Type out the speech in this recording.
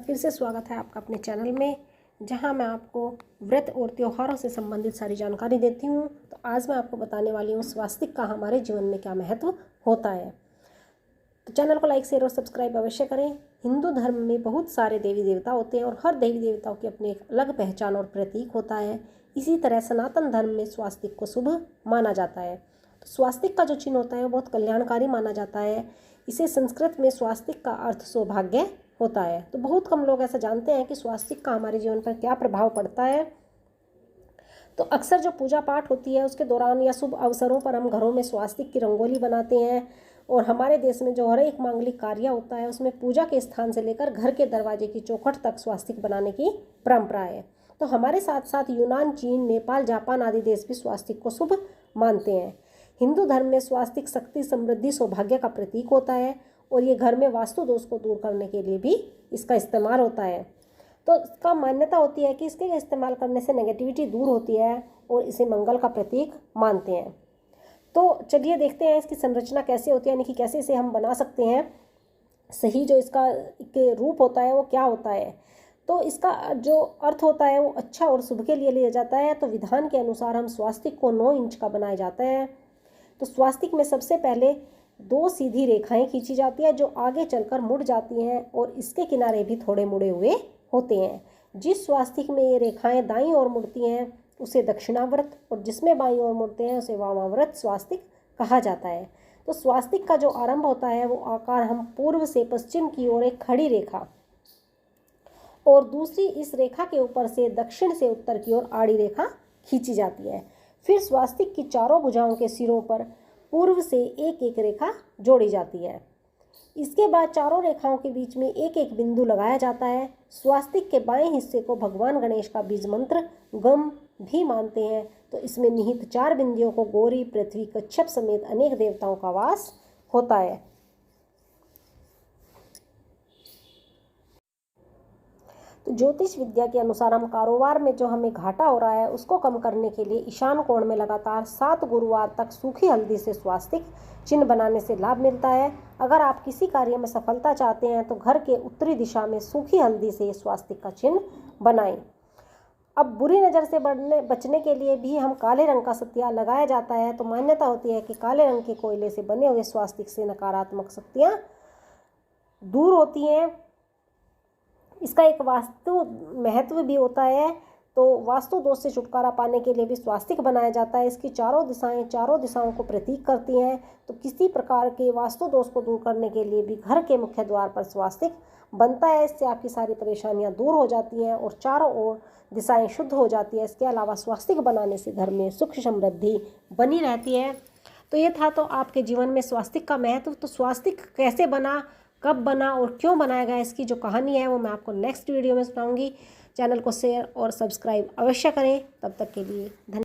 फिर से स्वागत है आपका अपने चैनल में, जहां मैं आपको व्रत और त्योहारों से संबंधित सारी जानकारी देती हूं। तो आज मैं आपको बताने वाली हूं स्वास्तिक का हमारे जीवन में क्या महत्व होता है। तो चैनल को लाइक शेयर और सब्सक्राइब अवश्य करें। हिंदू धर्म में बहुत सारे देवी देवता होते हैं और हर देवी देवताओं की अपनी एक अलग पहचान और प्रतीक होता है। इसी तरह सनातन धर्म में स्वास्तिक को शुभ माना जाता है। तो स्वास्तिक का जो चिन्ह होता है वो बहुत कल्याणकारी माना जाता है। इसे संस्कृत में स्वास्तिक का अर्थ सौभाग्य होता है। तो बहुत कम लोग ऐसा जानते हैं कि स्वास्तिक का हमारे जीवन पर क्या प्रभाव पड़ता है। तो अक्सर जो पूजा पाठ होती है उसके दौरान या शुभ अवसरों पर हम घरों में स्वास्तिक की रंगोली बनाते हैं। और हमारे देश में जो हर एक मांगलिक कार्य होता है उसमें पूजा के स्थान से लेकर घर के दरवाजे की चौखट तक स्वास्तिक बनाने की परंपरा है। तो हमारे साथ साथ यूनान, चीन, नेपाल, जापान आदि देश भी स्वास्तिक को शुभ मानते हैं। हिंदू धर्म में स्वास्तिक शक्ति, समृद्धि, सौभाग्य का प्रतीक होता है और ये घर में वास्तु दोष को दूर करने के लिए भी इसका इस्तेमाल होता है। तो इसका मान्यता होती है कि इसके इस्तेमाल करने से नेगेटिविटी दूर होती है और इसे मंगल का प्रतीक मानते हैं। तो चलिए देखते हैं इसकी संरचना कैसे होती है, यानी कि कैसे इसे हम बना सकते हैं। सही जो इसका के रूप होता है वो क्या होता है। तो इसका जो अर्थ होता है वो अच्छा और शुभ के लिए लिया जाता है। तो विधान के अनुसार हम स्वास्तिक को 9 इंच का बनाया जाता है। तो स्वास्तिक में सबसे पहले 2 सीधी रेखाएं खींची जाती है जो आगे चलकर मुड़ जाती हैं और इसके किनारे भी थोड़े मुड़े हुए होते हैं। जिस स्वास्तिक में ये रेखाएं दाईं ओर मुड़ती हैं उसे दक्षिणाव्रत और जिसमें बाईं ओर मुड़ते हैं उसे वामाव्रत स्वास्तिक कहा जाता है। तो स्वास्तिक का जो आरंभ होता है वो आकार हम पूर्व से पश्चिम की ओर एक खड़ी रेखा और दूसरी इस रेखा के ऊपर से दक्षिण से उत्तर की ओर आड़ी रेखा खींची जाती है। फिर स्वास्तिक की चारों भुजाओं के सिरों पर पूर्व से एक एक रेखा जोड़ी जाती है। इसके बाद चारों रेखाओं के बीच में एक एक बिंदु लगाया जाता है। स्वास्तिक के बाएं हिस्से को भगवान गणेश का बीज मंत्र गम भी मानते हैं। तो इसमें निहित 4 बिंदुओं को गौरी, पृथ्वी, कच्छप समेत अनेक देवताओं का वास होता है। तो ज्योतिष विद्या के अनुसार हम कारोबार में जो हमें घाटा हो रहा है उसको कम करने के लिए ईशान कोण में लगातार 7 गुरुवार तक सूखी हल्दी से स्वास्तिक चिन्ह बनाने से लाभ मिलता है। अगर आप किसी कार्य में सफलता चाहते हैं तो घर के उत्तरी दिशा में सूखी हल्दी से स्वास्तिक का चिन्ह बनाएं। अब बुरी नज़र से बचने के लिए भी हम काले रंग का सतिया लगाया जाता है। तो मान्यता होती है कि काले रंग के कोयले से बने हुए स्वास्तिक से नकारात्मक शक्तियाँ दूर होती हैं। इसका एक वास्तु महत्व भी होता है। तो वास्तु दोष से छुटकारा पाने के लिए भी स्वास्तिक बनाया जाता है। इसकी चारों दिशाओं को प्रतीक करती हैं। तो किसी प्रकार के वास्तु दोष को दूर करने के लिए भी घर के मुख्य द्वार पर स्वास्तिक बनता है। इससे आपकी सारी परेशानियां दूर हो जाती हैं और चारों ओर दिशाएं शुद्ध हो जाती है। इसके अलावा स्वास्तिक बनाने से घर में सुख समृद्धि बनी रहती है। तो ये था तो आपके जीवन में स्वास्तिक का महत्व। तो स्वास्तिक कैसे बना, कब बना और क्यों बनाया गया, इसकी जो कहानी है वो मैं आपको नेक्स्ट वीडियो में सुनाऊंगी। चैनल को शेयर और सब्सक्राइब अवश्य करें। तब तक के लिए धन्यवाद।